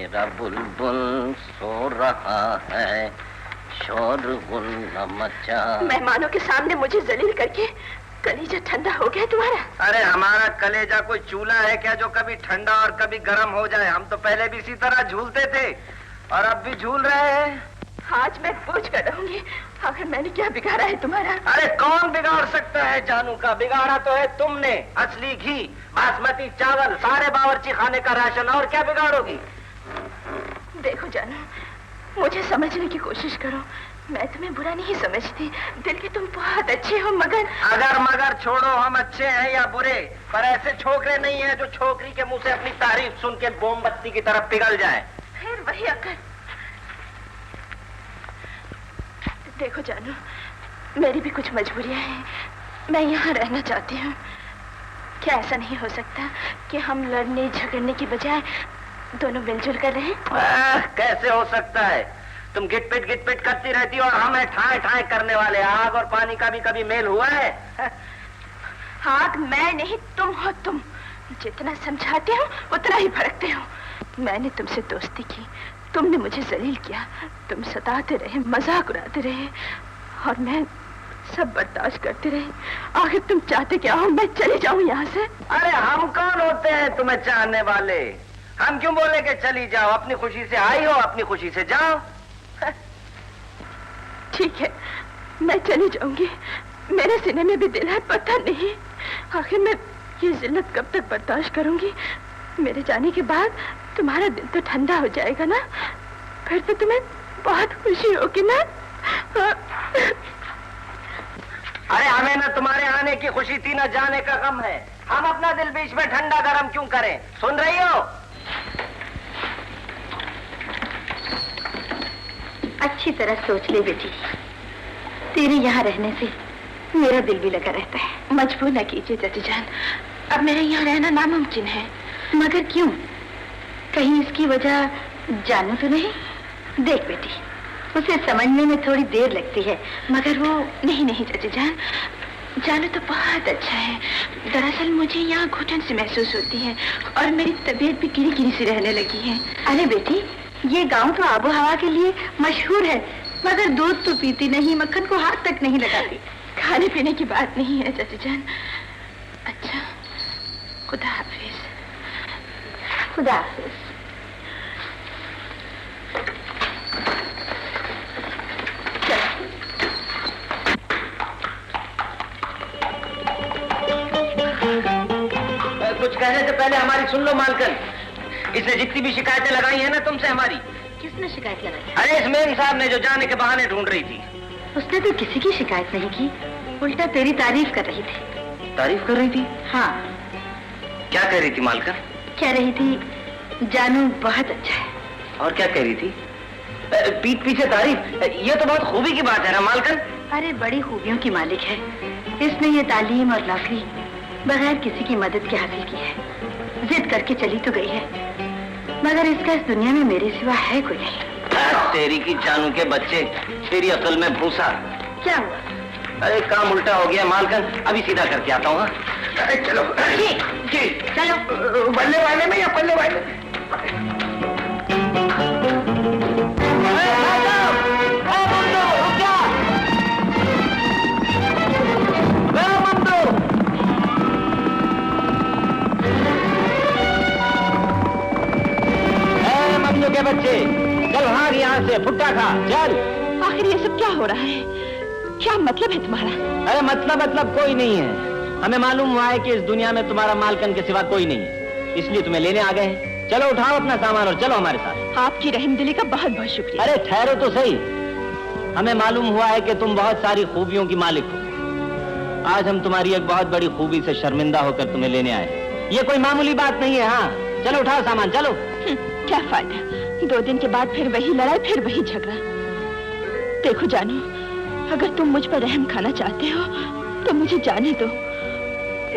मेरा बुलबुल सो रहा है, शोरगुल न मचा। मेहमानों के सामने मुझे जलील करके कलेजा ठंडा हो गया तुम्हारा? अरे हमारा कलेजा कोई चूल्हा है क्या जो कभी ठंडा और कभी गर्म हो जाए? हम तो पहले भी इसी तरह झूलते थे और अब भी झूल रहे हैं। आज मैं पूछ कर रहूंगी, आखिर मैंने क्या बिगाड़ा है तुम्हारा? अरे कौन बिगाड़ सकता है जानू का? बिगाड़ा तो है तुमने। असली घी, बासमती चावल, सारे बावर्ची खाने का राशन, और क्या बिगाड़ोगी? देखो जानू, मुझे समझने की कोशिश करो। मैं तुम्हें बुरा नहीं समझती, दिल के तुम बहुत अच्छे हो, मगर अगर मगर छोड़ो, हम अच्छे हैं या बुरे, पर ऐसे छोकरे नहीं हैं जो छोकरी के मुंह से अपनी तारीफ सुन के मोमबत्ती की तरफ पिघल जाए। फिर वही अकल। देखो जानू, मेरी भी कुछ मजबूरियां हैं। मैं यहाँ रहना चाहती हूँ। क्या ऐसा नहीं हो सकता कि हम लड़ने झगड़ने की बजाय दोनों मिलजुल कर रहें? कैसे हो सकता है? तुम गिटपिट करती रहती हो और हम ठाए ठाए करने वाले। आग और पानी का भी कभी मेल हुआ है? आग मैं नहीं, तुम हो। तुम जितना समझाते हो उतना ही भड़कते हो। मैंने तुमसे दोस्ती की, तुमने मुझे जलील किया, तुम सताते रहे, मजाक उड़ाते रहे और मैं सब बर्दाश्त करती रही। आखिर तुम चाहते क्या हो? मैं चली जाऊं यहाँ से? अरे हम कौन होते हैं तुम्हें चाहने वाले? हम क्यों बोले कि चली जाओ? अपनी खुशी से आई हो, अपनी खुशी से जाओ। ठीक है, मैं चली जाऊंगी। मेरे सीने में भी दिल है, पता नहीं आखिर मैं ये जिल्लत कब तक बर्दाश्त करूंगी। मेरे जाने के बाद तुम्हारा दिल तो ठंडा हो जाएगा ना? फिर तो तुम्हें बहुत खुशी होगी ना? अरे हमें ना तुम्हारे आने की खुशी थी, ना जाने का गम है। हम अपना दिल बीच में ठंडा गरम क्यों करें? सुन रही हो? अच्छी तरह सोच ले बेटी, तेरे यहाँ रहने से मेरा दिल भी लगा रहता है। मजबूर न कीजिए चाची जान, अब मेरे यहाँ रहना नामुमकिन है। मगर क्यों? कहीं इसकी वजह जानू तो नहीं? देख बेटी, उसे समझने में थोड़ी देर लगती है, मगर वो नहीं चाची जान, जानू तो बहुत अच्छा है। दरअसल मुझे यहाँ घुटन सी महसूस होती है और मेरी तबीयत भी गिरी सी रहने लगी है। अरे बेटी, ये गांव तो आबो हवा के लिए मशहूर है, मगर दूध तो पीती नहीं, मक्खन को हाथ तक नहीं लगाती। खाने पीने की बात नहीं है चाची जान। अच्छा, खुदा हाफिज। खुदा हाफिज। कुछ कहने से पहले हमारी सुन लो मालकन। इसने जितनी भी शिकायतें लगाई है ना तुमसे हमारी। किसने शिकायत लगाई? अरे इस मेम साहब ने जो जाने के बहाने ढूंढ रही थी। उसने तो किसी की शिकायत नहीं की, उल्टा तेरी तारीफ कर रही थी। तारीफ कर रही थी? हाँ। क्या कह रही थी मालकन? कह रही थी जानू बहुत अच्छा है। और क्या कह रही थी? पीठ पीछे तारीफ? ये तो बहुत खूबी की बात है ना मालकन? अरे बड़ी खूबियों की मालिक है। इसने ये तालीम और नौकरी बगैर किसी की मदद के हासिल की है। जिद करके चली तो गई है, मगर इसका इस दुनिया में मेरे सिवा है कोई नहीं। तेरी की जानू के बच्चे, तेरी अकल में भूसा। क्या हुआ? अरे काम उल्टा हो गया मालकन, अभी सीधा करके आता हूँ। चलो जी चलो। बल्ले वाले में या पल्ले वाले? मम्मू के बच्चे चल भाग यहाँ से, फुट्टा खा चल। आखिर ये सब क्या हो रहा है? क्या मतलब है तुम्हारा? अरे मतलब कोई नहीं है। हमें मालूम हुआ है कि इस दुनिया में तुम्हारा मालकन के सिवा कोई नहीं है, इसलिए तुम्हें लेने आ गए हैं। चलो उठाओ अपना सामान और चलो हमारे साथ। आपकी रहमदिली का बहुत बहुत शुक्रिया। अरे ठहरो तो सही। हमें मालूम हुआ है कि तुम बहुत सारी खूबियों की मालिक हो। आज हम तुम्हारी एक बहुत बड़ी खूबी से शर्मिंदा होकर तुम्हें लेने आए। ये कोई मामूली बात नहीं है। हाँ चलो उठाओ सामान, चलो। क्या फायदा, 2 दिन के बाद फिर वही लड़ाई, फिर वही झगड़ा। देखो जानू, अगर तुम मुझ पर रहम खाना चाहते हो तो मुझे जाने दो।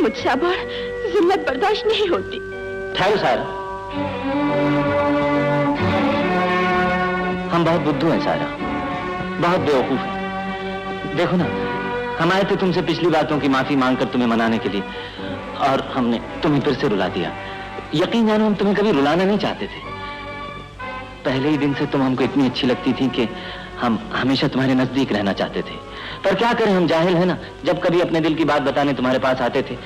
मुझसे अब और जिल्लत बर्दाश्त नहीं होती। ठहरो सारा, हम बहुत बुद्धू हैं सारा, बहुत बेवकूफ हैं। देखो ना, हम आए थे तुमसे पिछली बातों की माफी मांगकर तुम्हें मनाने के लिए, और हमने तुम्हें फिर से रुला दिया। यकीन जानो हम तुम्हें कभी रुलाना नहीं चाहते थे, पहले ही दिन से तुम हमको इतनी अच्छी लगती थी कि हम हमेशा तुम्हारे नजदीक रहना चाहते थे। पर क्या करें, हम जाहिल है ना। जब कभी अपने दिल की बात बताने तुम्हारे पास आते थे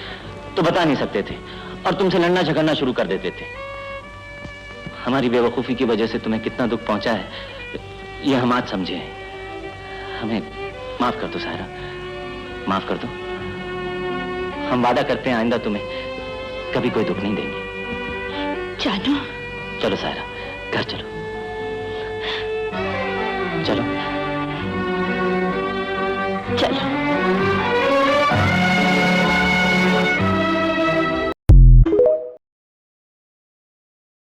तो बता नहीं सकते थे और तुमसे लड़ना झगड़ना शुरू कर देते थे। हमारी बेवकूफी की वजह से तुम्हें कितना दुख पहुंचा है ये हम आज समझे। हमें माफ कर दो सायरा, माफ कर दो। हम वादा करते हैं आइंदा तुम्हें कभी कोई दुख नहीं देंगे। जानू, चलो सायरा, घर चलो, चलो।